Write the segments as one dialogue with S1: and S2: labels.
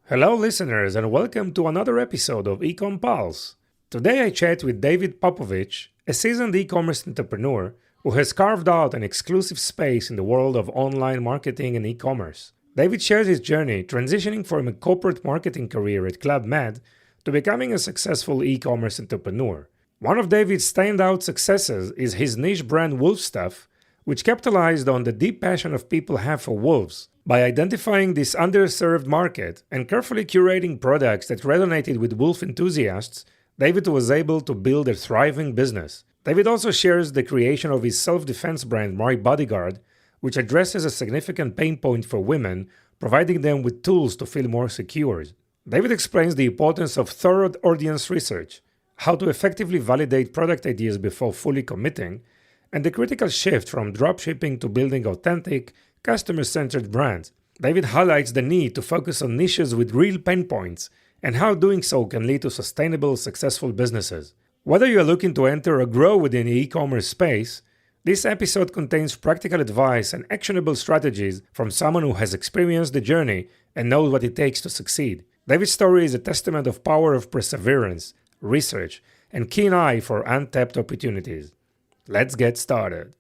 S1: Hello, listeners, and welcome to another episode of eCom Pulse. Today I chat with David Popovich, a seasoned e-commerce entrepreneur who has carved out an exclusive space in the world of online marketing and e-commerce. David shares his journey transitioning from a corporate marketing career at ClubMed to becoming a successful e-commerce entrepreneur. One of David's standout successes is his niche brand Wolfstuff, which capitalized on the deep passion of people have for wolves. By identifying this underserved market and carefully curating products that resonated with wolf enthusiasts, David was able to build a thriving business. David also shares the creation of his self-defense brand, Bodyguard, which addresses a significant pain point for women, providing them with tools to feel more secure. David explains the importance of thorough audience research, how to effectively validate product ideas before fully committing, and the critical shift from dropshipping to building authentic, customer-centered brands. David highlights the need to focus on niches with real pain points and how doing so can lead to sustainable, successful businesses. Whether you are looking to enter or grow within the e-commerce space, this episode contains practical advice and actionable strategies from someone who has experienced the journey and knows what it takes to succeed. David's story is a testament of power of perseverance, research, and keen eye for untapped opportunities. Let's get started.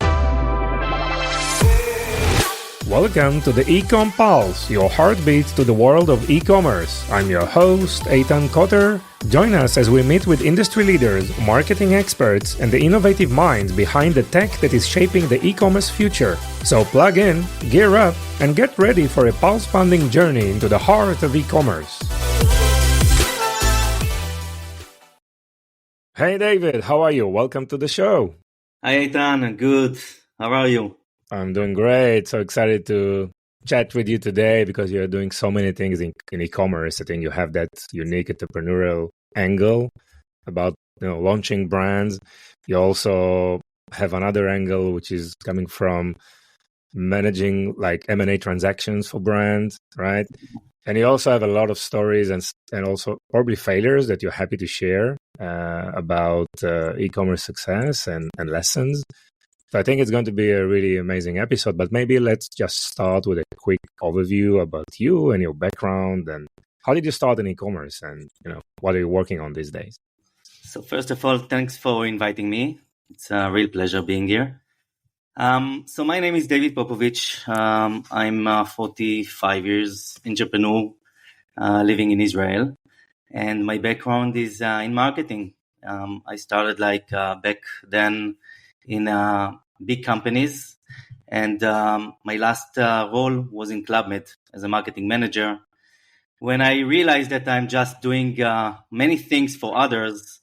S1: Welcome to the eCom Pulse, your heartbeat to the world of e-commerce. I'm your host, Eitan Koter. Join us as we meet with industry leaders, marketing experts, and the innovative minds behind the tech that is shaping the e-commerce future. So plug in, gear up, and get ready for a pulse-pounding journey into the heart of e-commerce. Hey David, how are you? Welcome to the show.
S2: Hi Eitan, I'm good. How are you?
S1: I'm doing great. So excited to chat with you today because you're doing so many things in e-commerce. I think you have that unique entrepreneurial angle about launching brands. You also have another angle which is coming from managing like M&A transactions for brands, right? And you also have a lot of stories and also probably failures that you're happy to share about e-commerce success and lessons. So I think it's going to be a really amazing episode, but maybe let's just start with a quick overview about you and your background and how did you start in e-commerce and what are you working on these days?
S2: So first of all, thanks for inviting me. It's a real pleasure being here. So my name is David Popovich. I'm 45 years entrepreneur living in Israel, and my background is in marketing. I started back then in big companies, and my last role was in ClubMed as a marketing manager. When I realized that I'm just doing many things for others,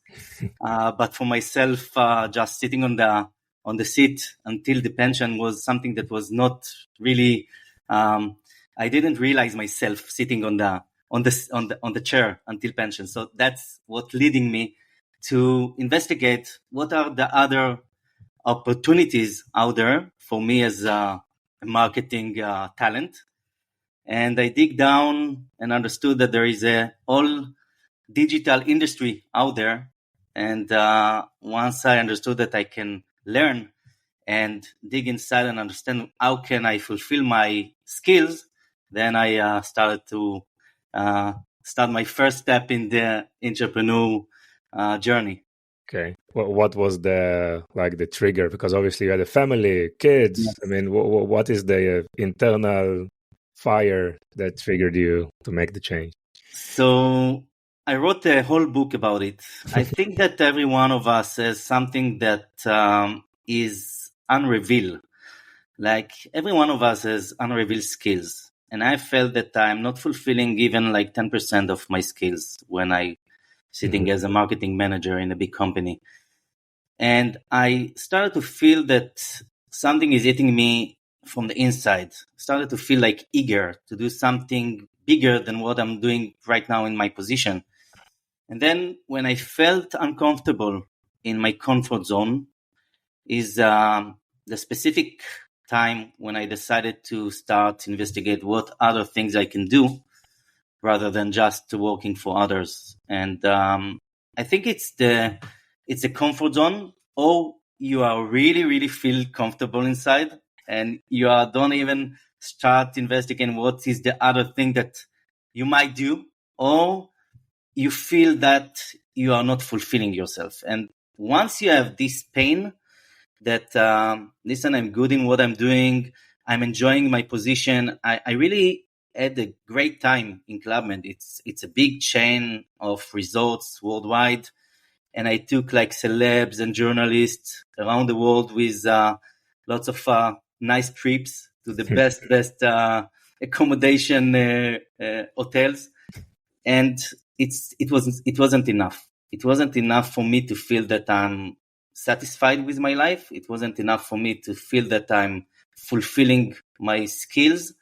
S2: but for myself, just sitting on the seat until the pension was something that was not really. I didn't realize myself sitting on the chair until pension. So that's what leading me to investigate what are the other opportunities out there for me as a marketing talent. And I dig down and understood that there is a all digital industry out there. And once I understood that I can learn and dig inside and understand how can I fulfill my skills, then I started to start my first step in the entrepreneur journey.
S1: Okay. Well, what was the trigger? Because obviously you had a family, kids.
S2: Yes.
S1: I mean, what is the internal fire that triggered you to make the change?
S2: So I wrote a whole book about it. I think that every one of us has something that is unrevealed. Like every one of us has unrevealed skills. And I felt that I'm not fulfilling even 10% of my skills when I sitting as a marketing manager in a big company. And I started to feel that something is hitting me from the inside. Started to feel eager to do something bigger than what I'm doing right now in my position. And then when I felt uncomfortable in my comfort zone is the specific time when I decided to start investigate what other things I can do rather than just working for others. And I think it's a comfort zone, or you are really, really feel comfortable inside and you don't even start investigating what is the other thing that you might do or you feel that you are not fulfilling yourself. And once you have this pain that, listen, I'm good in what I'm doing, I'm enjoying my position, I really had a great time in ClubMed. It's a big chain of resorts worldwide. And I took like celebs and journalists around the world with lots of nice trips to the best accommodation hotels. And it wasn't enough. It wasn't enough for me to feel that I'm satisfied with my life. It wasn't enough for me to feel that I'm fulfilling my skills.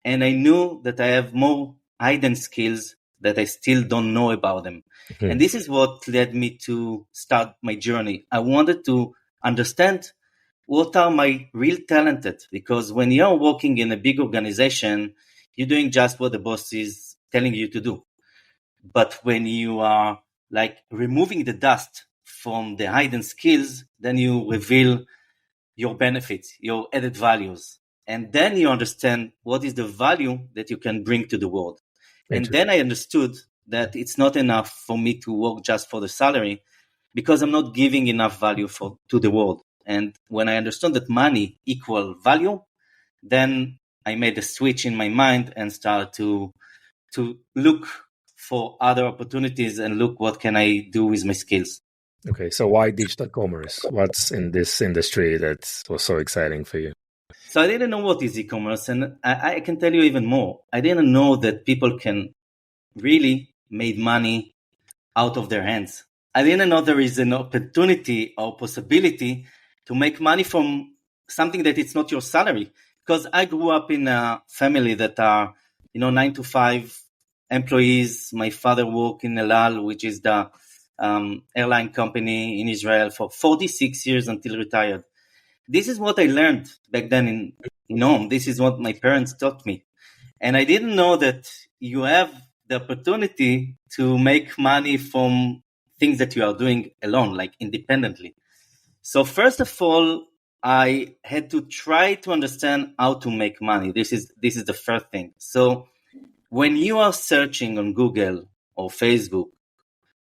S2: And I knew that I have more hidden skills that I still don't know about them. And this is what led me to start my journey. I wanted to understand what are my real talented, because when you're working in a big organization, you're doing just what the boss is telling you to do. But when you are like removing the dust from the hidden skills, then you reveal your benefits, your added values. And then you understand what is the value that you can bring to the world. And then I understood that it's not enough for me to work just for the salary, because I'm not giving enough value to the world. And when I understood that money equal value, then I made a switch in my mind and started to look for other opportunities and look what can I do with my skills.
S1: Okay, so why digital commerce? What's in this industry that was so exciting for you?
S2: So I didn't know what is e-commerce, and I can tell you even more. I didn't know that people can really make money out of their hands. I didn't know there is an opportunity or possibility to make money from something that it's not your salary. Because I grew up in a family that are, 9 to 5 employees. My father worked in El Al, which is the airline company in Israel, for 46 years until retired. This is what I learned back then in home. This is what my parents taught me. And I didn't know that you have the opportunity to make money from things that you are doing alone, like independently. So first of all, I had to try to understand how to make money. This is the first thing. So when you are searching on Google or Facebook,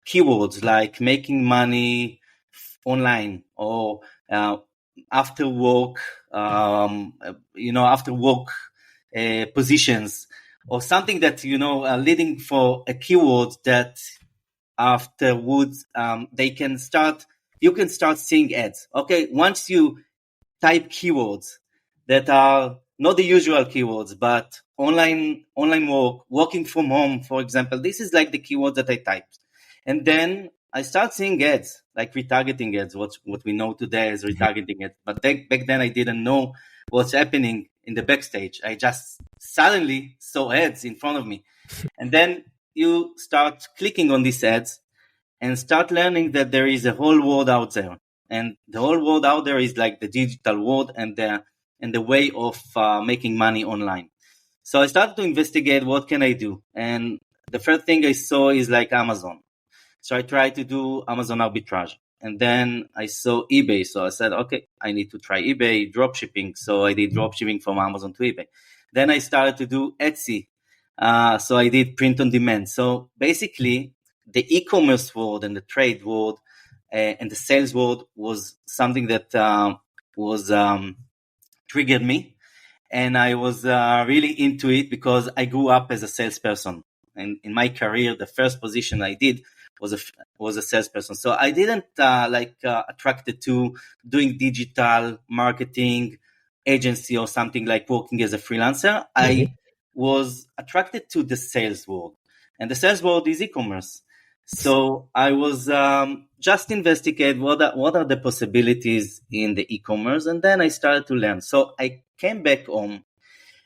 S2: keywords like making money online or after work, after work positions, or something that are leading for a keyword that afterwards you can start seeing ads. Okay, once you type keywords that are not the usual keywords, but online work, working from home, for example, this is like the keywords that I typed. And then I start seeing ads, like retargeting ads, what we know today as retargeting ads. But back then I didn't know what's happening in the backstage. I just suddenly saw ads in front of me. And then you start clicking on these ads and start learning that there is a whole world out there. And the whole world out there is like the digital world and the way of making money online. So I started to investigate what can I do. And the first thing I saw is like Amazon. So I tried to do Amazon arbitrage. And then I saw eBay. So I said, okay, I need to try eBay dropshipping. So I did dropshipping from Amazon to eBay. Then I started to do Etsy. So I did print on demand. So basically, the e-commerce world and the trade world and the sales world was something that was triggered me. And I was really into it because I grew up as a salesperson. And in my career, the first position I did was a salesperson. So I didn't attracted to doing digital marketing agency or something like working as a freelancer. I was attracted to the sales world, and the sales world is e-commerce. So I was just investigate what are the possibilities in the e-commerce, and then I started to learn. So I came back home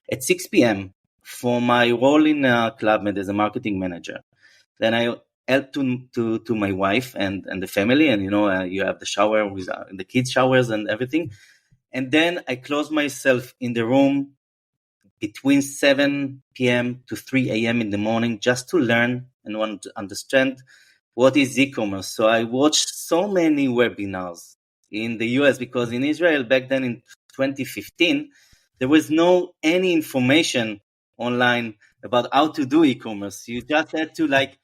S2: at 6 p.m. for my role in ClubMed as a marketing manager. Then I helped to my wife and the family, and you have the shower with the kids' showers and everything. And then I closed myself in the room between 7 p.m. to 3 a.m. in the morning just to learn and want to understand what is e-commerce. So I watched so many webinars in the US, because in Israel back then in 2015, there was no any information online about how to do e-commerce. You just had to like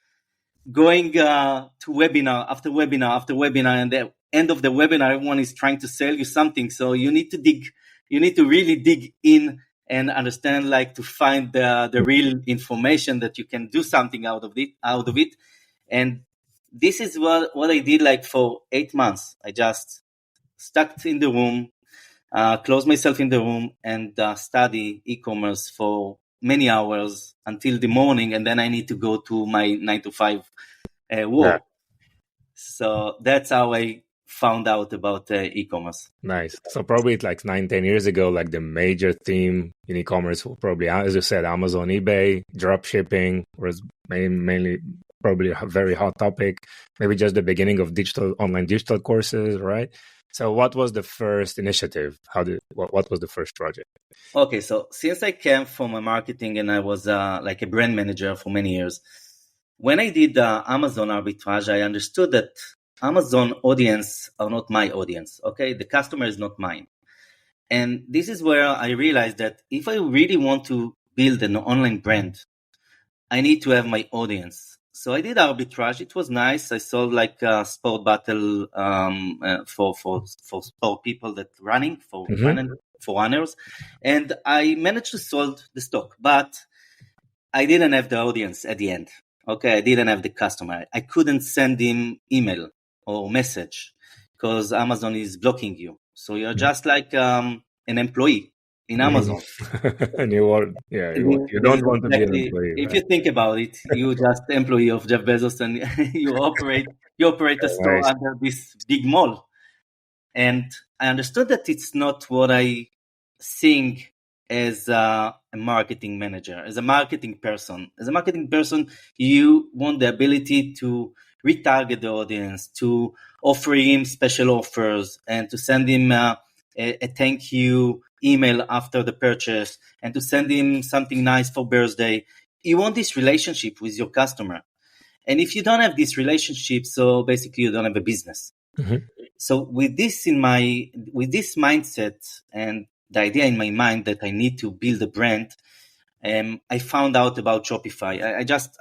S2: going to webinar after webinar after webinar, and the end of the webinar, everyone is trying to sell you something. So you need to really dig in and understand, like, to find the real information that you can do something out of it. And this is what I did, like, for 8 months. I just stuck in the room, close myself in the room, and study e-commerce for many hours until the morning, and then I need to go to my 9 to 5 work. So that's how I found out about e-commerce.
S1: Nice. So probably like 9, 10 years ago, like the major theme in e-commerce was probably, as you said, Amazon, eBay, drop shipping was mainly probably a very hot topic. Maybe just the beginning of online digital courses, right? So what was the first initiative? What was the first project?
S2: Okay, so since I came from a marketing and I was like a brand manager for many years, when I did Amazon arbitrage, I understood that Amazon audience are not my audience. Okay, the customer is not mine. And this is where I realized that if I really want to build an online brand, I need to have my audience. So I did arbitrage. It was nice. I sold like a sport battle for sport people that running for runners, and I managed to sold the stock, but I didn't have the audience at the end. Okay, I didn't have the customer. I couldn't send him email or message because Amazon is blocking you. So you're just like an employee in Amazon.
S1: And you don't want to be an employee.
S2: If
S1: right?
S2: you think about it, you just employee of Jeff Bezos, and you operate a store
S1: Nice.
S2: under this big mall. And I understood that it's not what I think as a marketing manager, as a marketing person. As a marketing person, you want the ability to retarget the audience, to offer him special offers, and to send him a thank you email after the purchase, and to send him something nice for birthday. You want this relationship with your customer. And if you don't have this relationship, so basically you don't have a business.
S1: Mm-hmm.
S2: So with this mindset and the idea in my mind that I need to build a brand, I found out about Shopify.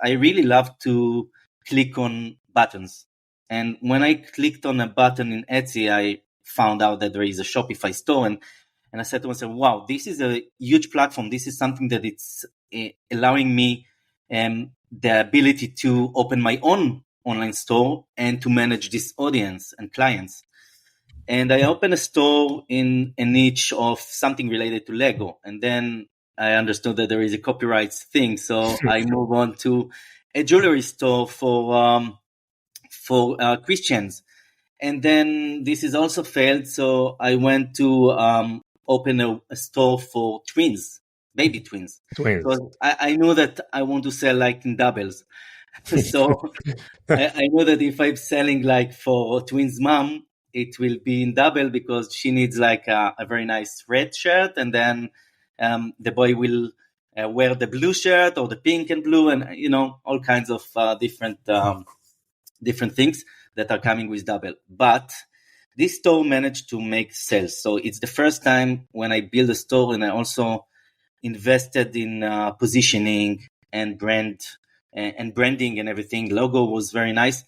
S2: I really love to click on buttons. And when I clicked on a button in Etsy, I found out that there is a Shopify store, and I said to myself, wow, this is a huge platform. This is something that it's allowing me the ability to open my own online store and to manage this audience and clients. And I opened a store in a niche of something related to Lego. And then I understood that there is a copyright thing. So I move on to a jewelry store for Christians. And then this is also failed. So I went to open a store for twins, baby twins. Because I know that I want to sell like in doubles. So I know that if I'm selling like for twins mom, it will be in double because she needs like a very nice red shirt, and then the boy will wear the blue shirt or the pink and blue, and all kinds of different things that are coming with double. But this store managed to make sales, so it's the first time when I build a store, and I also invested in positioning and brand and branding and everything. Logo was very nice.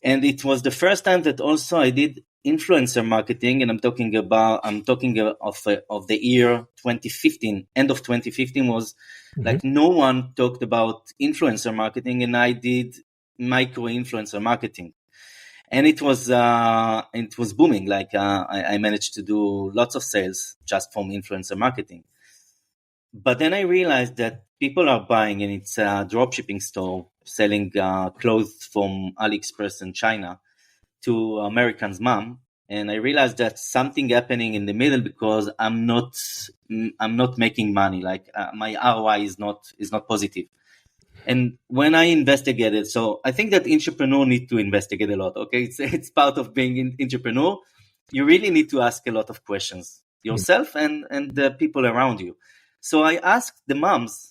S2: And it was the first time that also I did influencer marketing, and I'm talking of the year 2015. End of 2015 was like no one talked about influencer marketing, and I did micro influencer marketing, and it was booming. Like I managed to do lots of sales just from influencer marketing. But then I realized that people are buying, and it's a dropshipping store selling clothes from AliExpress in China to American's mom. And I realized that something happening in the middle because I'm not making money. Like my ROI is not positive. And when I investigated, so I think that entrepreneur need to investigate a lot. Okay, it's part of being an entrepreneur. You really need to ask a lot of questions yourself and the people around you. So I asked the moms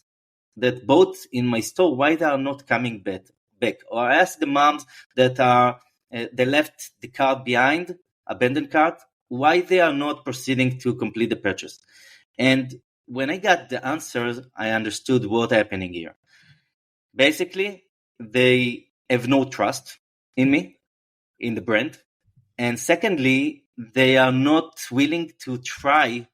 S2: that bought in my store why they are not coming back. Or I asked the moms that are they left the cart behind, abandoned cart, why they are not proceeding to complete the purchase. And when I got the answers, I understood what's happening here. Basically, they have no trust in me, in the brand. And secondly, they are not willing to try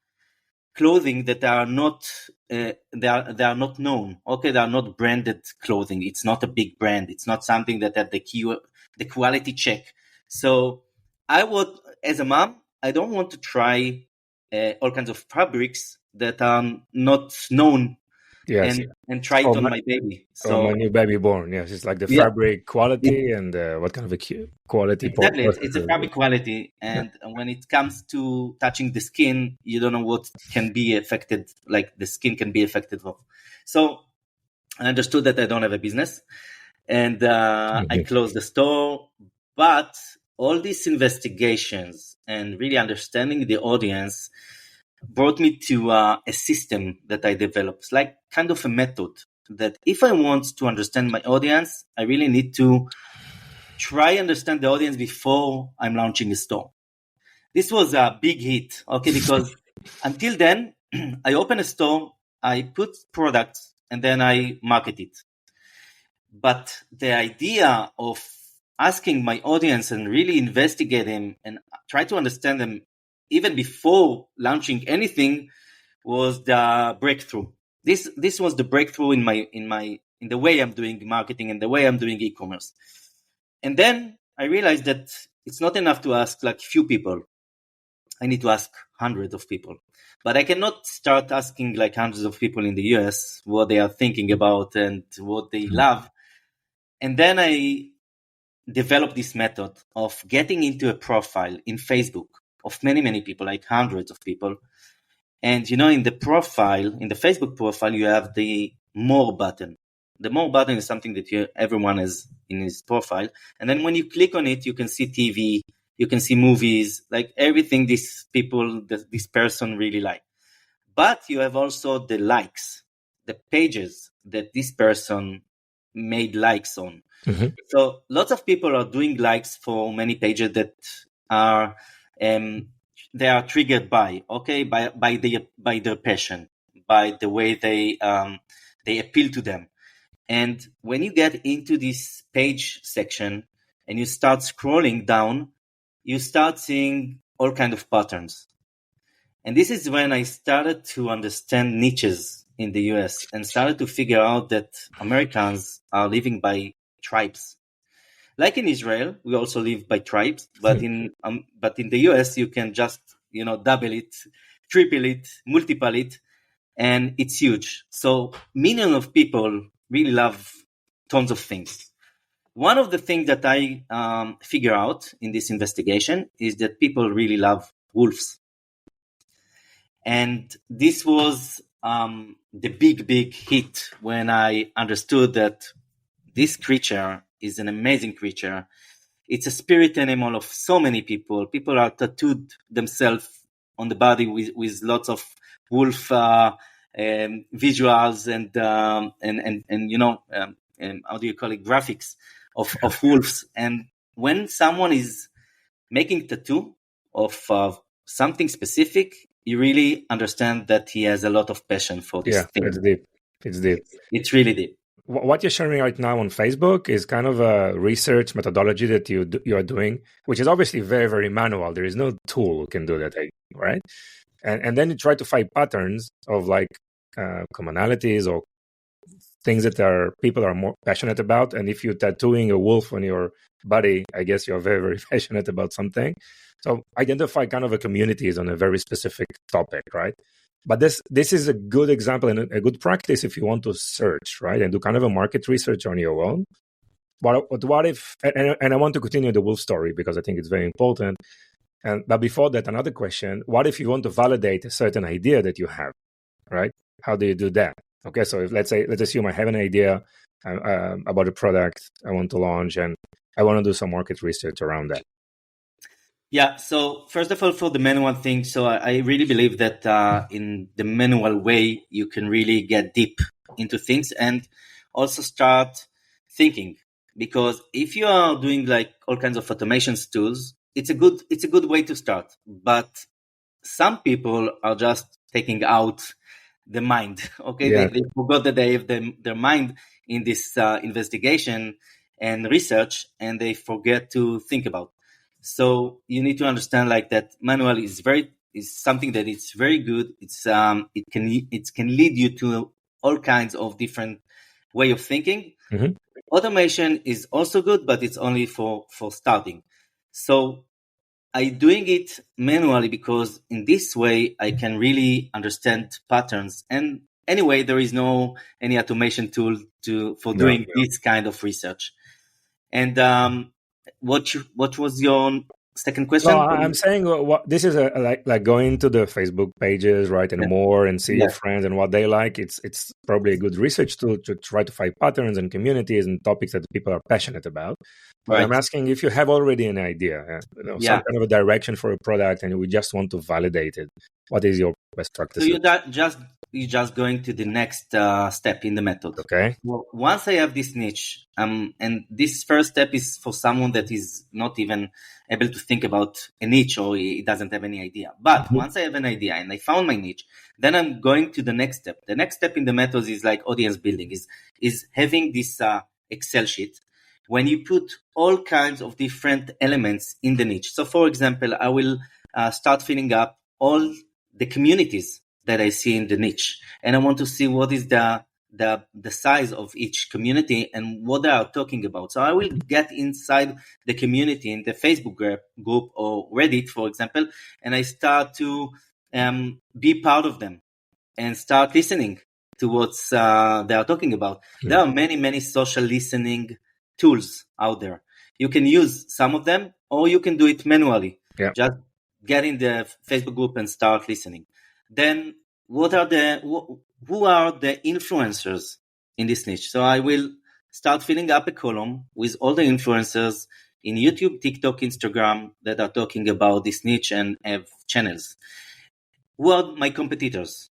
S2: clothing that are not they are not known. Okay, they are not branded clothing. It's not a big brand. It's not something that had the quality check. So I would, as a mom, I don't want to try all kinds of fabrics that are not known.
S1: Yes.
S2: And try it on my baby.
S1: So my new baby born. Yes, it's like the fabric quality and what kind of a quality.
S2: Exactly, it's a fabric quality, and when it comes to touching the skin, you don't know what can be affected. Like the skin can be affected of. So I understood that I don't have a business, and I closed the store. But all these investigations and really understanding the audience brought me to a system that I developed. It's like kind of a method that if I want to understand my audience, I really need to try understand the audience before I'm launching a store. This was a big hit, okay, because until then, I open a store, I put products, and then I market it. But the idea of asking my audience and really investigate them and try to understand them even before launching anything was the breakthrough. This was the breakthrough in the way I'm doing marketing and the way I'm doing e-commerce. And then I realized that it's not enough to ask like few people. I need to ask hundreds of people. But I cannot start asking like hundreds of people in the US what they are thinking about and what they love. And then I developed this method of getting into a profile in Facebook of many, many people, like hundreds of people. And, in the profile, in the Facebook profile, you have the more button. The more button is something that everyone has in his profile. And then when you click on it, you can see TV, you can see movies, like everything this person really like. But you have also the likes, the pages that this person made likes on. Mm-hmm. So lots of people are doing likes for many pages that are they are triggered by their passion, by the way they appeal to them. And when you get into this page section and you start scrolling down, you start seeing all kinds of patterns. And this is when I started to understand niches in the US and started to figure out that Americans are living by tribes. Like in Israel, we also live by tribes, but in the US, you can just, double it, triple it, multiple it, and it's huge. So millions of people really love tons of things. One of the things that I figure out in this investigation is that people really love wolves. And this was the big hit when I understood that this creature is an amazing creature. It's a spirit animal of so many people. People are tattooed themselves on the body with lots of wolf visuals and how do you call it, graphics of wolves. And when someone is making tattoo of something specific, you really understand that he has a lot of passion for this thing.
S1: It's deep. It's deep.
S2: It's really deep.
S1: What you're sharing right now on Facebook is kind of a research methodology that you are doing, which is obviously very, very manual. There is no tool who can do that, right? And then you try to find patterns of like commonalities or things that people are more passionate about. And if you're tattooing a wolf on your body, I guess you're very, very passionate about something. So identify kind of a communities on a very specific topic, right? But this is a good example and a good practice if you want to search, right? And do kind of a market research on your own. But what if, and I want to continue the wolf story because I think it's very important. But before that, another question, what if you want to validate a certain idea that you have, right? How do you do that? Okay, so let's assume I have an idea about a product I want to launch and I want to do some market research around that.
S2: Yeah, so first of all, for the manual thing, so I really believe that in the manual way, you can really get deep into things and also start thinking. Because if you are doing like all kinds of automation tools, it's a good way to start. But some people are just taking out the mind. Okay,
S1: Yeah.
S2: they forgot that they have their mind in this investigation and research, and they forget to think about. So you need to understand like that manual is something that it's very good. It can lead you to all kinds of different way of thinking.
S1: Mhm.
S2: Automation is also good, but it's only for starting. So I doing it manually because in this way I can really understand patterns. And anyway, there is no any automation tool for
S1: No.
S2: doing this kind of research. And what was your second
S1: No,
S2: question?
S1: I'm saying what this is like going to the Facebook pages, right, and
S2: Yeah.
S1: more, and see your
S2: Yes.
S1: friends and what they like. It's probably a good research tool to try to find patterns and communities and topics that people are passionate about. But I'm
S2: Right.
S1: asking if you have already an idea, some
S2: Yeah.
S1: kind of a direction for a product, and we just want to validate it. What is your best
S2: So
S1: practices?
S2: you're just going to the next step in the method.
S1: Okay.
S2: Well, once I have this niche, and this first step is for someone that is not even able to think about a niche or he doesn't have any idea. But
S1: Mhm.
S2: once I have an idea and I found my niche, then I'm going to the next step. The next step in the method is like audience building, is having this Excel sheet when you put all kinds of different elements in the niche. So, for example, I will start filling up all the communities that I see in the niche, and I want to see what is the size of each community and what they are talking about. So I will get inside the community in the Facebook group or Reddit, for example, and I start to be part of them and start listening to what they are talking about. There are many social listening tools out there. You can use some of them, or you can do it manually.
S1: Yeah.
S2: Just get in the Facebook group and start listening. Then, who are the influencers in this niche? So I will start filling up a column with all the influencers in YouTube, TikTok, Instagram that are talking about this niche and have channels. Who are my competitors?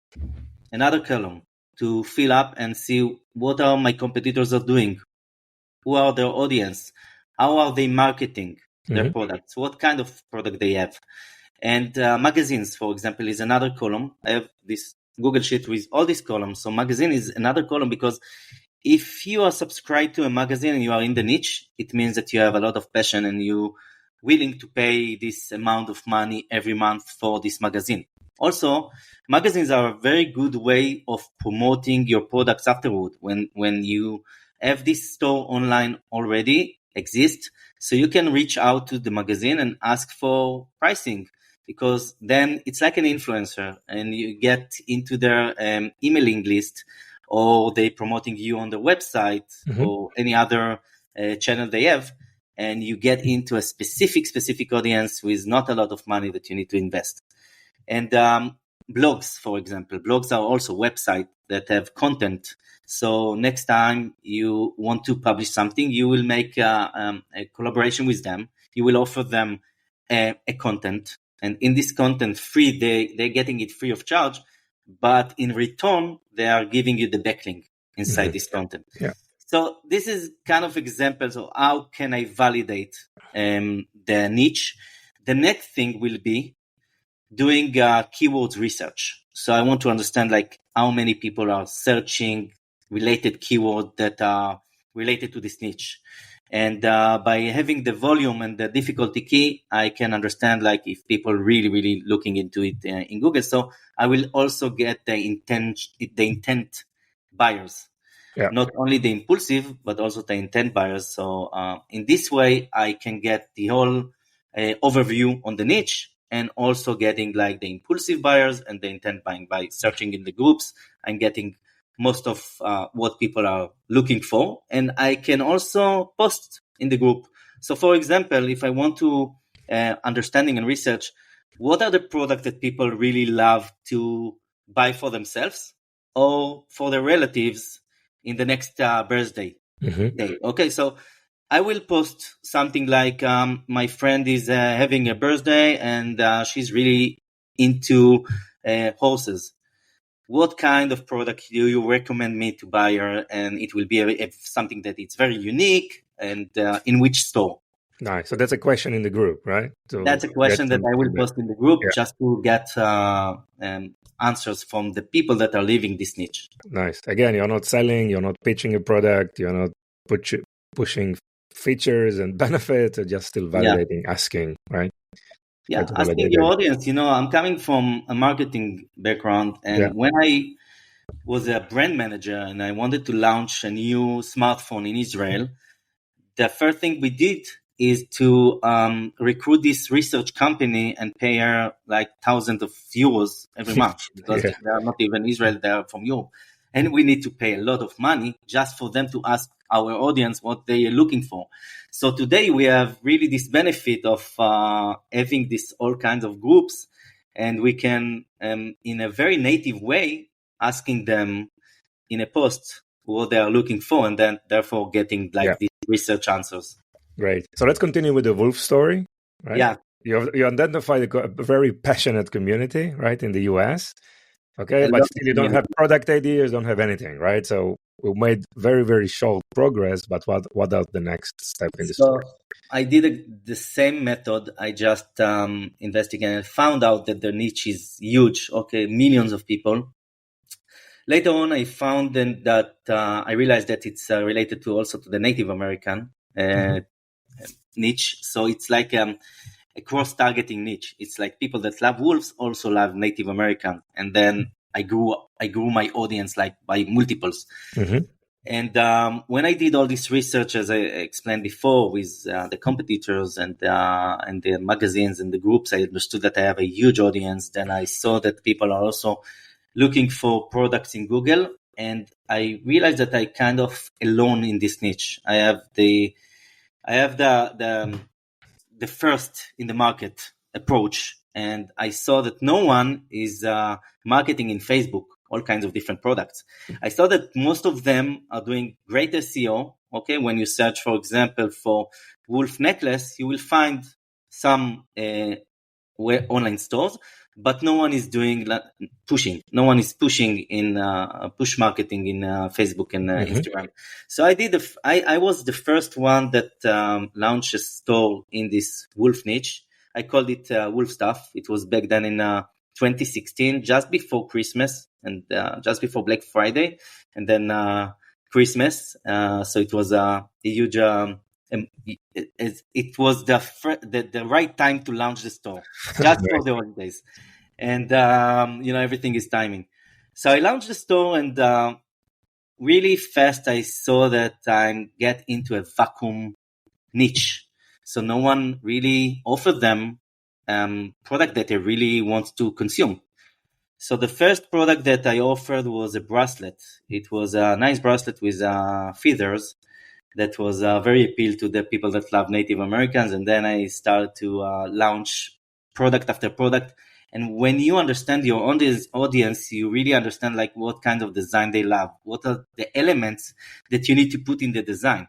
S2: Another column to fill up and see what are my competitors are doing, who are their audience, how are they marketing their
S1: Mhm.
S2: products, what kind of product they have. And magazines, for example, is another column. I have this Google Sheet with all these columns. So magazine is another column because if you are subscribed to a magazine and you are in the niche, it means that you have a lot of passion and you willing to pay this amount of money every month for this magazine. Also, magazines are a very good way of promoting your products afterward when you have this store online already exist, so you can reach out to the magazine and ask for pricing, because then it's like an influencer and you get into their emailing list, or they promoting you on the website
S1: Mhm.
S2: or any other channel they have, and you get into a specific audience with not a lot of money that you need to invest. And blogs, for example, blogs are also websites that have content. So next time you want to publish something, you will make a collaboration with them. You will offer them a content, and in this content free, they're getting it free of charge, but in return, they are giving you the backlink inside
S1: Mhm.
S2: this content.
S1: Yeah.
S2: So this is kind of examples of how can I validate the niche. The next thing will be doing keywords research. So I want to understand like how many people are searching related keyword that are related to this niche. And by having the volume and the difficulty key, I can understand like if people really looking into it in Google. So I will also get the intent buyers,
S1: Yeah.
S2: not only the impulsive, but also the intent buyers. So in this way, I can get the whole overview on the niche, and also getting like the impulsive buyers and the intent buying. By searching in the groups, I'm getting most of what people are looking for, and I can also post in the group. So for example, if I want to understanding and research what are the products that people really love to buy for themselves or for their relatives in the next birthday
S1: Mhm.
S2: day. Okay, so I will post something like my friend is having a birthday and she's really into horses. What kind of product do you recommend me to buy her? And it will be something that it's very unique, and in which store.
S1: Nice. So that's a question in the group, right? To
S2: That's a
S1: get
S2: question that
S1: some
S2: I will
S1: feedback.
S2: post in the group
S1: Yeah,
S2: just to get answers from the people that are living this niche.
S1: nice. Again, you're not selling, you're not pitching a product, you're not pushing features and benefits, you're just still
S2: Yeah.
S1: validating, asking, right? Try
S2: Yeah,
S1: to
S2: asking
S1: validate
S2: your
S1: that.
S2: audience, I'm coming from a marketing background,
S1: Yeah.
S2: and when I was a brand manager and I wanted to launch a new smartphone in Israel, the first thing we did is to recruit this research company and pay her like thousands of euros every month because
S1: Yeah.
S2: they are not even Israel, they are from Europe. And we need to pay a lot of money just for them to ask our audience what they are looking for. So today we have really this benefit of having this all kinds of groups, and we can, in a very native way, asking them in a post what they are looking for, and then therefore getting
S1: Yeah.
S2: like these research answers.
S1: Great. So let's continue with the wolf story, right?
S2: Yeah,
S1: You identified a very passionate community, right, in the US. Okay,
S2: a
S1: but
S2: lot
S1: still
S2: of
S1: you don't have
S2: community.
S1: product ideas, don't have anything, right? So we made very, very short progress, but what are the next step in the story?
S2: So I did the same method. I just investigated and found out that the niche is huge. Okay, millions of people. Later on, I found then that I realized that it's related to also to the Native American niche. So it's like a cross-targeting niche. It's like people that love wolves also love Native American, and then I grew my audience like by multiples.
S1: Mm-hmm.
S2: And when I did all this research, as I explained before, with the competitors and the magazines and the groups, I understood that I have a huge audience. Then I saw that people are also looking for products in Google, and I realized that I kind of alone in this niche. I have the first in the market approach, and I saw that no one is marketing in Facebook all kinds of different products. I saw that most of them are doing great SEO. Okay, when you search, for example, for wolf necklace, you will find some online stores, but no one is doing pushing. No one is pushing in push marketing in Facebook and
S1: Mm-hmm.
S2: Instagram. So I was the first one that launched a store in this wolf niche. I called it Wolfstuff. It was back then in 2016, just before Christmas and just before Black Friday, and then Christmas. So it was a huge. It was the right time to launch the store, just for the holidays, and everything is timing. So I launched the store, and really fast I saw that I get into a vacuum niche. So no one really offered them product that they really want to consume. So the first product that I offered was a bracelet. It was a nice bracelet with feathers that was very appeal to the people that love Native Americans. And then I started to launch product after product. And when you understand your audience, you really understand like what kind of design they love, what are the elements that you need to put in the design.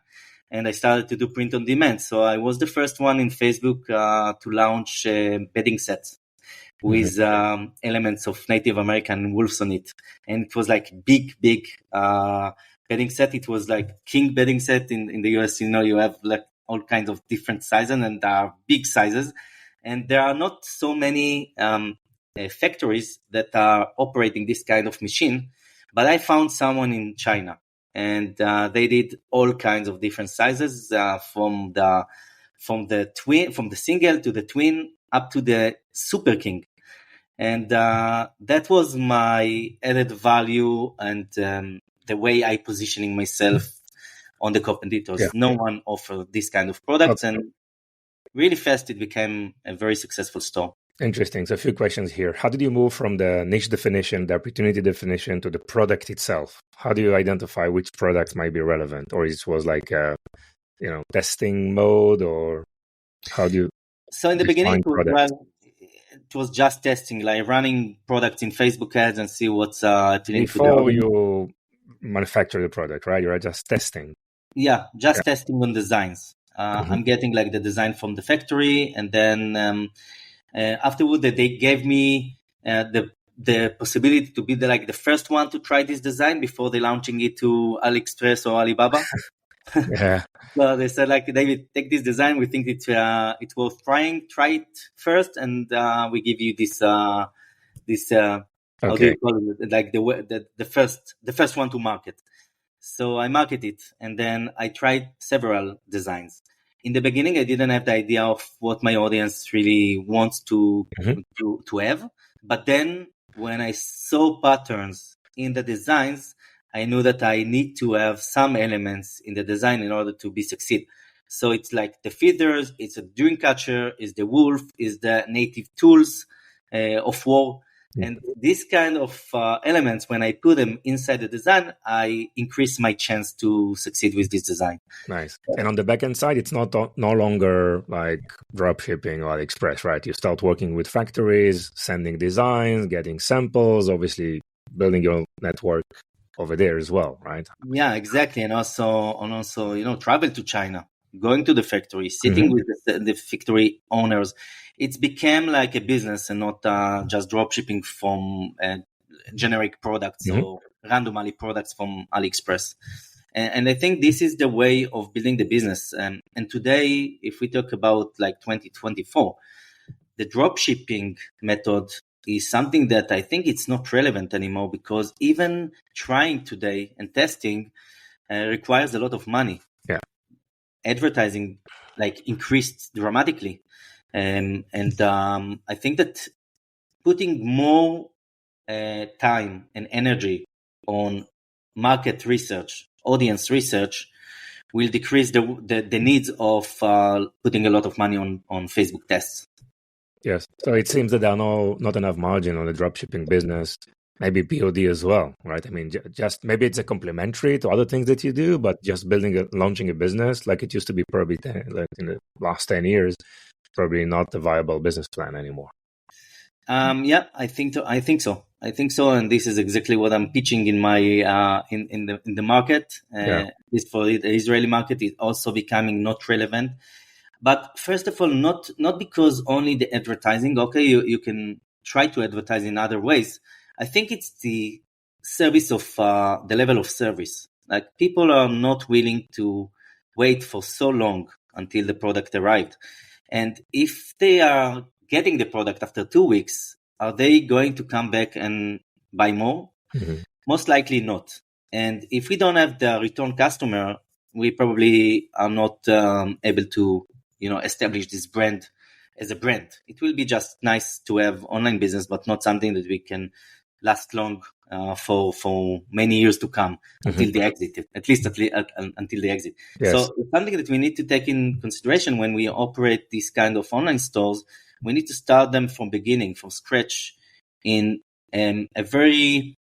S2: And I started to do print on demand. So I was the first one in Facebook to launch bedding sets with elements of Native American wolves on it. And it was like big bedding set. It was like king bedding set in the US. You have like all kinds of different sizes, and there are big sizes. And there are not so many factories that are operating this kind of machine. But I found someone in China, and they did all kinds of different sizes from the single to the twin up to the super king. And that was my added value and the way I positioning myself on the competitors.
S1: Yeah.
S2: No one offered this kind of products,
S1: Okay.
S2: and really fast it became a very successful store.
S1: Interesting. So a few questions here. How did you move from the niche definition, the opportunity definition, to the product itself? How do you identify which product might be relevant, or it was like a, testing mode, or how do you
S2: So in the beginning,
S1: define product?
S2: it was just testing, like running products in Facebook ads and see what's appealing to the
S1: Before
S2: audience.
S1: you manufacture the product, right? You're just testing.
S2: Yeah, just
S1: Yeah.
S2: testing on designs.
S1: Mm-hmm.
S2: I'm getting like the design from the factory, and then afterward they gave me the possibility to be the first one to try this design before they launching it to AliExpress or Alibaba.
S1: Yeah.
S2: So they said, like, David, take this design. We think it's worth trying. Try it first, and we give you this how do
S1: Okay.
S2: you call it? Like the first one to market. So I market it, and then I tried several designs. In the beginning, I didn't have the idea of what my audience really wants to
S1: Mhm.
S2: have. But then when I saw patterns in the designs, I knew that I need to have some elements in the design in order to be succeed. So it's like the feathers, it's a dream catcher, is the wolf, is the native tools of war. And these kind of elements, when I put them inside the design, I increase my chance to succeed with this design.
S1: Nice. And on the backend side, it's no longer like drop shipping or AliExpress, right? You start working with factories, sending designs, getting samples, obviously building your network over there as well, right?
S2: Yeah, exactly. And also, travel to China, going to the factory, sitting with the factory owners. It's became like a business and not just drop shipping from generic products or randomly products from AliExpress. And I think this is the way of building the business. And today, if we talk about like 2024, the drop shipping method is something that I think it's not relevant anymore, because even trying today and testing requires a lot of money.
S1: Yeah.
S2: Advertising like increased dramatically. And I think that putting more time and energy on market research, audience research, will decrease the needs of putting a lot of money on Facebook tests.
S1: Yes. So it seems that there are not enough margin on the dropshipping business, maybe POD as well, right? I mean, just maybe it's a complementary to other things that you do, but just launching a business like it used to be probably like in the last 10 years, probably not a viable business plan anymore.
S2: Yeah, I think so. And this is exactly what I'm pitching in my in the market. This for the Israeli market is also becoming not relevant. But first of all, not because only the advertising. Okay, you can try to advertise in other ways. I think it's the service of the level of service. Like, people are not willing to wait for so long until the product arrived. And if they are getting the product after 2 weeks, are they going to come back and buy more? Most likely not. And if we don't have the return customer, we probably are not able to, establish this brand as a brand. It will be just nice to have online business, but not something that we can last long for many years to come until they exit, at least until they exit.
S1: Yes.
S2: So it's something that we need to take in consideration when we operate these kind of online stores. We need to start them from beginning, from scratch, in a very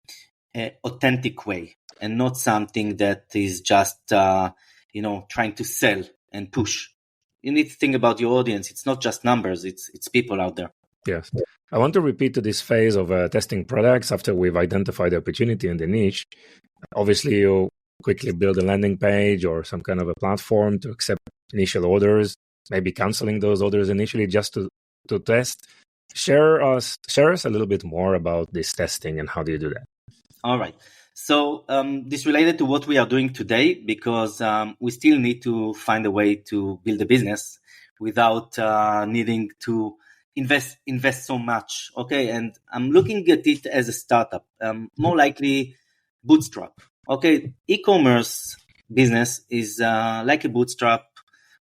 S2: authentic way, and not something that is just trying to sell and push. You need to think about your audience. It's not just numbers, it's people out there.
S1: Yes. I want to repeat to this phase of testing products after we've identified the opportunity and the niche. Obviously, you quickly build a landing page or some kind of a platform to accept initial orders, maybe canceling those orders initially just to test. Share us a little bit more about this testing and how do you do that?
S2: All right. So this related to what we are doing today, because we still need to find a way to build a business without needing to invest so much. Okay, and I'm looking at it as a startup, more likely bootstrap. Okay, e-commerce business is like a bootstrap.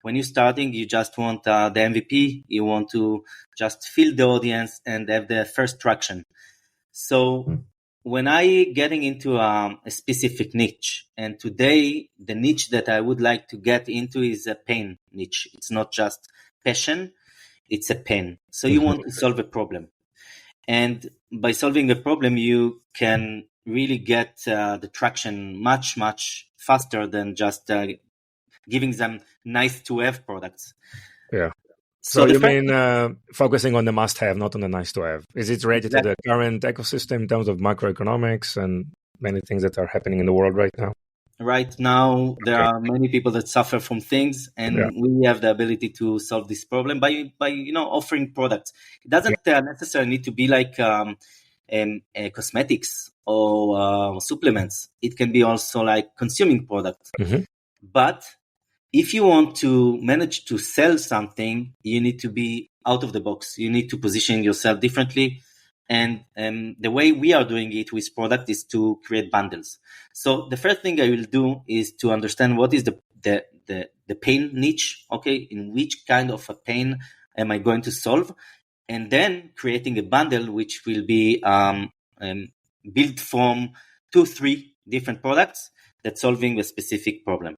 S2: When you're starting, you just want the MVP. You want to just fill the audience and have the first traction. So when I getting into a specific niche, and today the niche that I would like to get into is a pain niche. It's not just passion, it's a pain. So you want to solve a problem. And by solving a problem, you can really get the traction much, much faster than just giving them nice to have products.
S1: Yeah. So you mean focusing on the must-have, not on the nice-to-have? Is it related to the current ecosystem in terms of macroeconomics and many things that are happening in the world right now?
S2: Right now, there are many people that suffer from things, and we have the ability to solve this problem by offering products. It doesn't necessarily need to be like cosmetics or supplements. It can be also like consuming products. But if you want to manage to sell something, you need to be out of the box. You need to position yourself differently. And the way we are doing it with product is to create bundles. So the first thing I will do is to understand what is the pain niche, okay? In which kind of a pain am I going to solve? And then creating a bundle which will be built from 2-3 different products that's solving a specific problem.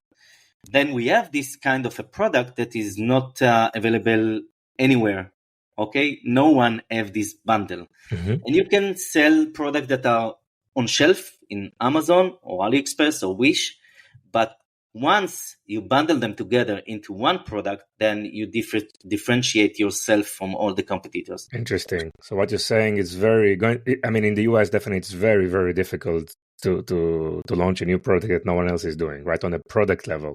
S2: Then we have this kind of a product that is not available anywhere. Okay, no one have this bundle, and you can sell products that are on shelf in Amazon or AliExpress or Wish, but once you bundle them together into one product, then you differentiate yourself from all the competitors.
S1: Interesting. So what you're saying is in the US, definitely it's very, very difficult to launch a new product that no one else is doing, right? On a product level.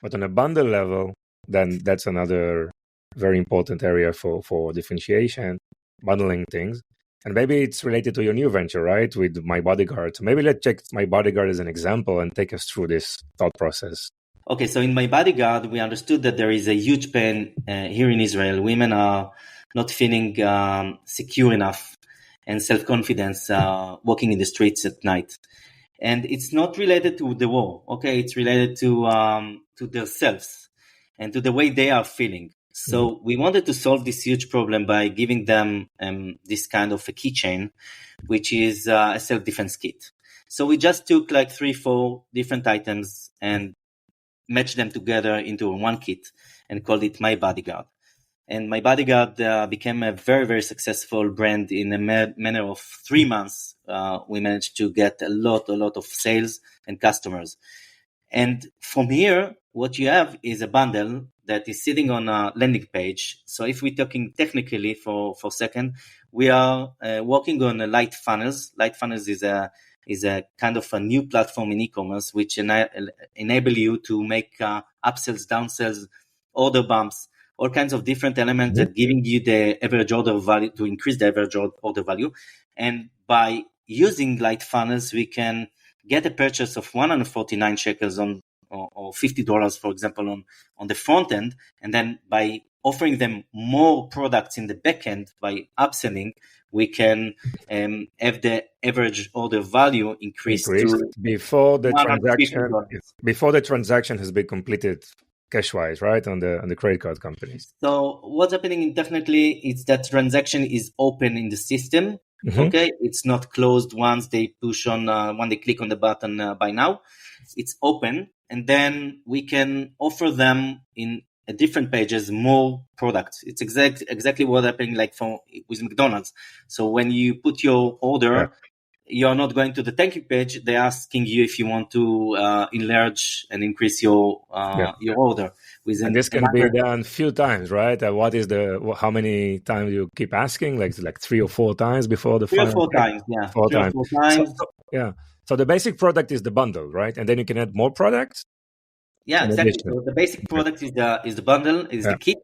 S1: But on a bundle level, then that's another very important area for differentiation, bundling things. And maybe it's related to your new venture, right? With My Bodyguard. So maybe let's check My Bodyguard as an example and take us through this thought process.
S2: Okay, so in My Bodyguard, we understood that there is a huge pain here in Israel. Women are not feeling secure enough and self-confidence walking in the streets at night. And it's not related to the war, okay? It's related to themselves and to the way they are feeling. So we wanted to solve this huge problem by giving them this kind of a keychain, which is a self-defense kit. So we just took like 3-4 different items and matched them together into one kit and called it My Bodyguard. And My Bodyguard became a very, very successful brand in a manner of 3 months. We managed to get a lot of sales and customers. And from here, what you have is a bundle that is sitting on a landing page. So if we're talking technically for a second, we are working on light funnels. Light funnels is a kind of a new platform in e-commerce which enable you to make upsells, downsells, order bumps, all kinds of different elements that giving you the average order value to increase the average order value. And by using light funnels, we can get a purchase of 149 shekels or $50, for example, on the front end. And then by offering them more products in the back end by upselling, we can have the average order value increased to
S1: before the
S2: $150.
S1: Before the transaction has been completed cash-wise, right, on the credit card companies.
S2: So what's happening definitely is that transaction is open in the system. Okay, it's not closed once they push on when they click on the button buy now. It's open, and then we can offer them in different pages more products. It's exactly what's happening like with McDonald's. So when you put your order, you're not going to the thank you page. They're asking you if you want to enlarge and increase your order.
S1: And this can be done a few times, right? How many times you keep asking? Like 3 or 4 times before the
S2: final? 3 or 4 times, yeah.
S1: 4 times. So the basic product is the bundle, right? And then you can add more products.
S2: Yeah, exactly. So the basic product is the bundle, is the kit.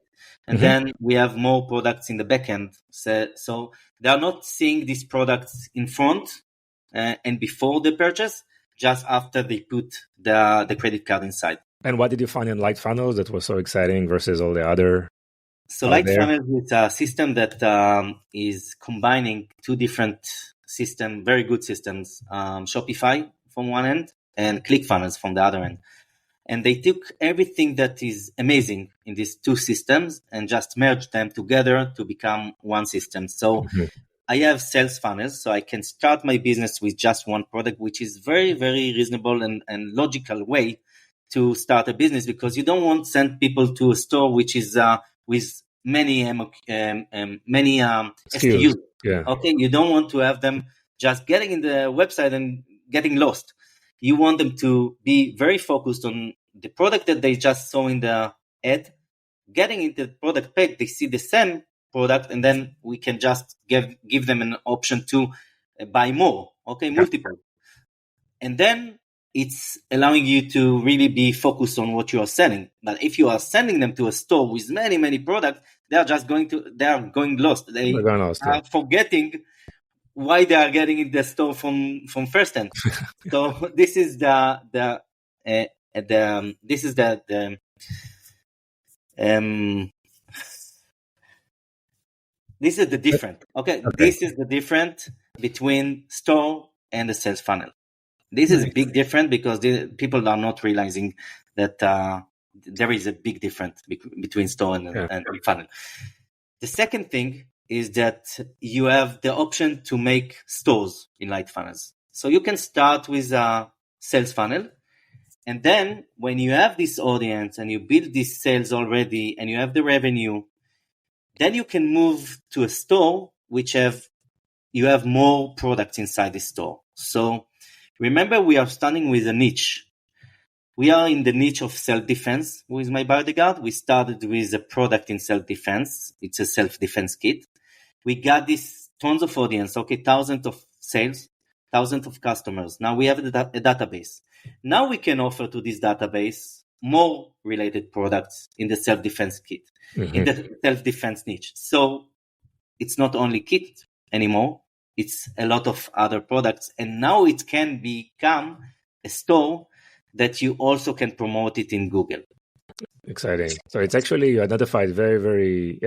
S2: And then we have more products in the back end. So they are not seeing these products in front and before the purchase, just after they put the credit card inside.
S1: And what did you find in Light Funnels that was so exciting versus all the other?
S2: So Light Funnels is a system that is combining 2 different systems, very good systems, Shopify from one end and ClickFunnels from the other end. And they took everything that is amazing in these 2 systems and just merged them together to become one system. So I have sales funnels, so I can start my business with just one product, which is very, very reasonable and logical way to start a business, because you don't want to send people to a store which is with many SKUs.
S1: Yeah.
S2: Okay, you don't want to have them just getting in the website and getting lost. You want them to be very focused on the product that they just saw in the ad. Getting into the product page, they see the same product, and then we can just give them an option to buy more. Okay, multiple. And then it's allowing you to really be focused on what you are selling. But if you are sending them to a store with many, many products, they are going lost. They are forgetting why they are getting in the store from first hand. So this is the this is the this is the difference. Okay, this is the difference between store and the sales funnel. This is a big difference because people are not realizing that there is a big difference between store and funnel. The second thing is that you have the option to make stores in light funnels. So you can start with a sales funnel. And then when you have this audience and you build these sales already and you have the revenue, then you can move to a store you have more products inside the store. So remember, we are starting with a niche. We are in the niche of self-defense with my Bodyguard. We started with a product in self-defense. It's a self-defense kit. We got this tons of audience, thousands of sales, thousands of customers. Now we have a database. Now we can offer to this database more related products in the self-defense kit, in the self-defense niche. So it's not only kit anymore. It's a lot of other products. And now it can become a store that you also can promote it in Google.
S1: Exciting. So it's actually, you identified very, very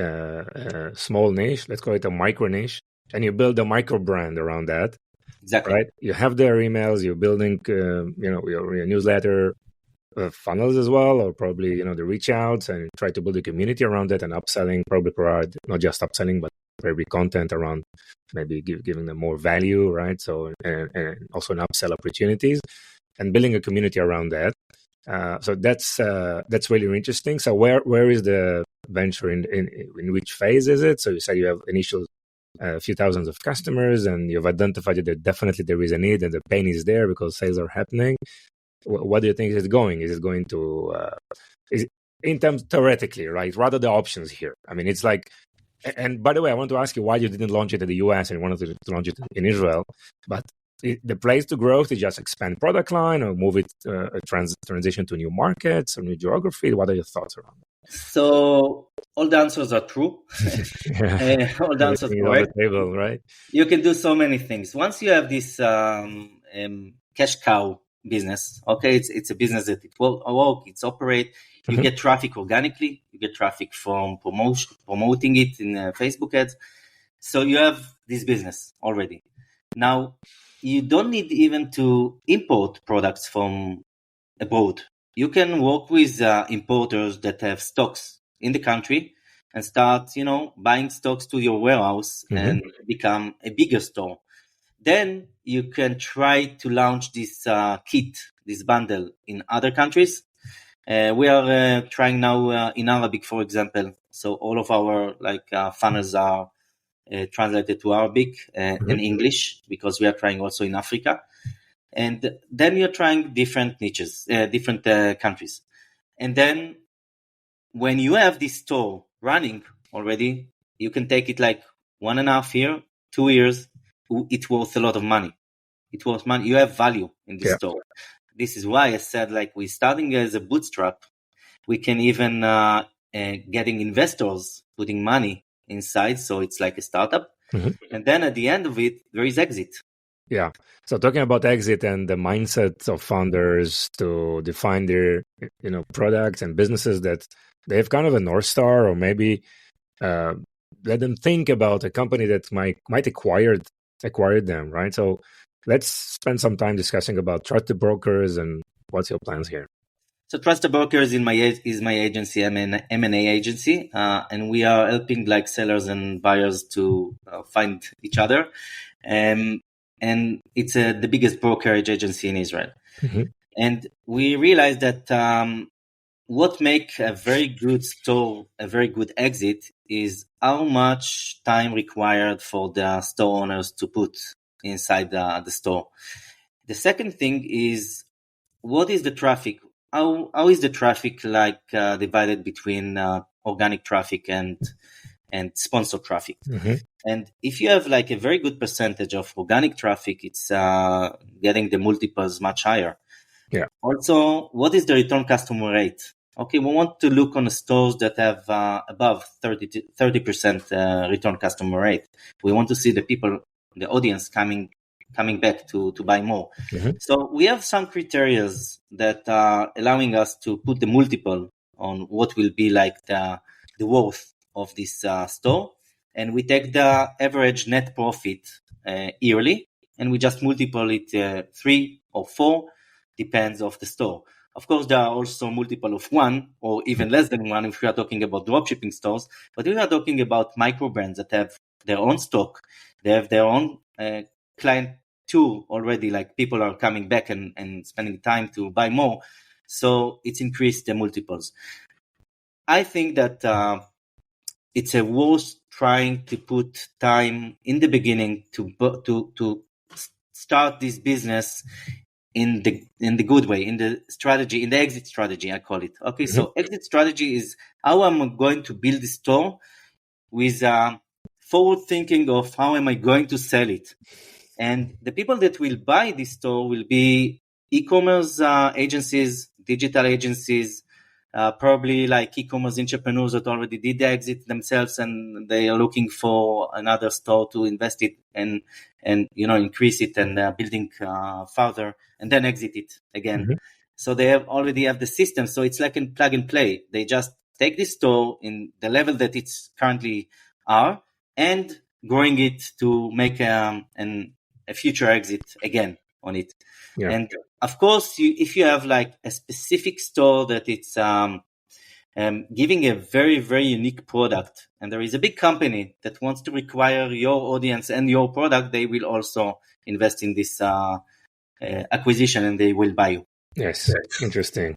S1: small niche. Let's call it a micro niche. And you build a micro brand around that.
S2: Exactly.
S1: Right. You have their emails, you're building, your newsletter funnels as well, or probably, the reach outs, and try to build a community around it, and upselling, probably provide not just upselling, but probably content around maybe giving them more value, right? So, and also an upsell opportunities, and building a community around that. So that's really interesting. So where is the venture in which phase is it? So you said you have initial a few thousands of customers, and you've identified that definitely there is a need and the pain is there because sales are happening. What do you think is it going? Is it going to, in terms theoretically, right? Rather the options here. I mean, it's like, and by the way, I want to ask you why you didn't launch it in the US and wanted to launch it in Israel. But the place to growth is just expand product line or move it, transition to new markets or new geography. What are your thoughts around that?
S2: So all the answers are true. All the answers are correct.
S1: On the table, right?
S2: You can do so many things. Once you have this cash cow business, it's a business that it will it's operate. You get traffic organically. You get traffic from promoting it in Facebook ads. So you have this business already. Now, you don't need even to import products from abroad. You can work with importers that have stocks in the country and start, buying stocks to your warehouse and become a bigger store. Then you can try to launch this kit, this bundle in other countries. We are trying now in Arabic, for example. So all of our funnels are translated to Arabic and English, because we are trying also in Africa. And then you're trying different niches, different countries. And then when you have this store running already, you can take it 1.5 year, 2 years. It's worth a lot of money. It worth money. You have value in this store. This is why I said, we're starting as a bootstrap. We can even getting investors putting money inside. So it's like a startup. And then at the end of it, there is exit.
S1: Yeah. So talking about exit and the mindset of founders to define their, products and businesses that they have kind of a North Star, or maybe let them think about a company that might acquired them, right? So let's spend some time discussing about trusted brokers and what's your plans here.
S2: So Trusted Brokers is my agency, M&A agency, and we are helping sellers and buyers to find each other. And it's the biggest brokerage agency in Israel. And we realized that what makes a very good store, a very good exit, is how much time required for the store owners to put inside the store. The second thing is, what is the traffic? How is the traffic divided between organic traffic and sponsored traffic? And if you have a very good percentage of organic traffic, it's getting the multiples much higher.
S1: Yeah.
S2: Also, what is the return customer rate? We want to look on the stores that have above 30% return customer rate. We want to see the audience coming coming back to buy more.
S1: Mhm.
S2: So we have some criteria that are allowing us to put the multiple on what will be like the worth of this store. And we take the average net profit yearly, and we just multiply it 3 or 4, depends of the store. Of course, there are also multiple of 1 or even less than 1 if we are talking about dropshipping stores, but we are talking about micro brands that have their own stock, they have their own client tool already, like people are coming back and spending time to buy more. So it's increased the multiples. I think that it's a worth trying to put time in the beginning to start this business in the good way, in the strategy, in the exit strategy, I call it. Okay, so exit strategy is how I'm going to build the store with forward thinking of how am I going to sell it. And the people that will buy this store will be e-commerce agencies, digital agencies, probably like e-commerce entrepreneurs that already did the exit themselves and they are looking for another store to invest it and increase it and building further and then exit it again. So they already have the system. So it's like a plug and play. They just take this store in the level that it's currently are and growing it to make a future exit again on it. Yeah. And of course, if you have like a specific store that it's giving a very, very unique product, and there is a big company that wants to require your audience and your product, they will also invest in this acquisition and they will buy you.
S1: Yes, interesting.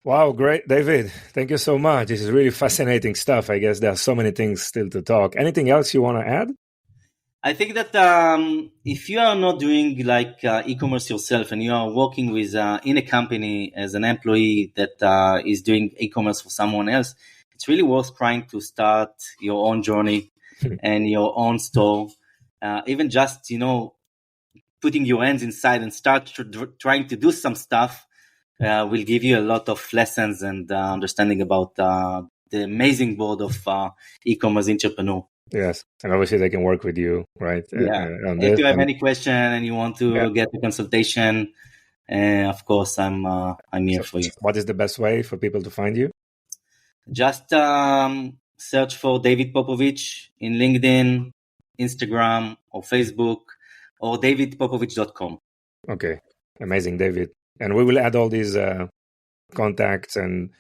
S1: Wow, great, David. Thank you so much. This is really fascinating stuff. I guess there are so many things still to talk. Anything else you want to add?
S2: I think that if you are not doing like e-commerce yourself and you are working with in a company as an employee that is doing e-commerce for someone else, it's really worth trying to start your own journey and your own store. Even just, putting your hands inside and start trying to do some stuff will give you a lot of lessons and understanding about the amazing world of e-commerce entrepreneur.
S1: Yes, and obviously they can work with you, right?
S2: Yeah. If you have any question and you want to get a consultation, of course I'm here for you.
S1: What is the best way for people to find you?
S2: Just search for David Popovich in LinkedIn, Instagram, or Facebook, or davidpopovich.com.
S1: Okay, amazing, David. And we will add all these contacts and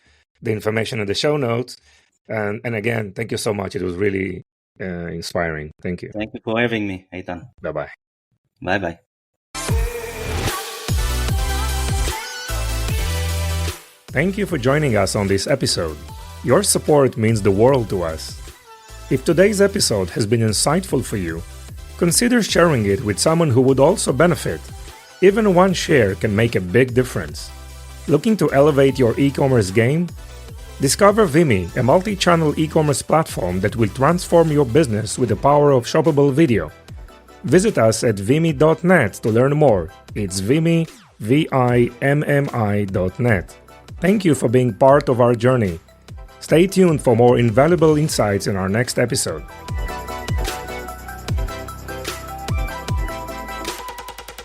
S1: the information in the show notes. And again, thank you so much. It was really inspiring. Thank you.
S2: Thank you for having me, Eitan.
S1: Bye-bye.
S2: Bye-bye.
S1: Thank you for joining us on this episode. Your support means the world to us. If today's episode has been insightful for you, consider sharing it with someone who would also benefit. Even one share can make a big difference. Looking to elevate your e-commerce game? Discover Vimeo, a multi-channel e-commerce platform that will transform your business with the power of shoppable video. Visit us at vimeo.net to learn more. It's Vimeo, VIMMI.net. Thank you for being part of our journey. Stay tuned for more invaluable insights in our next episode.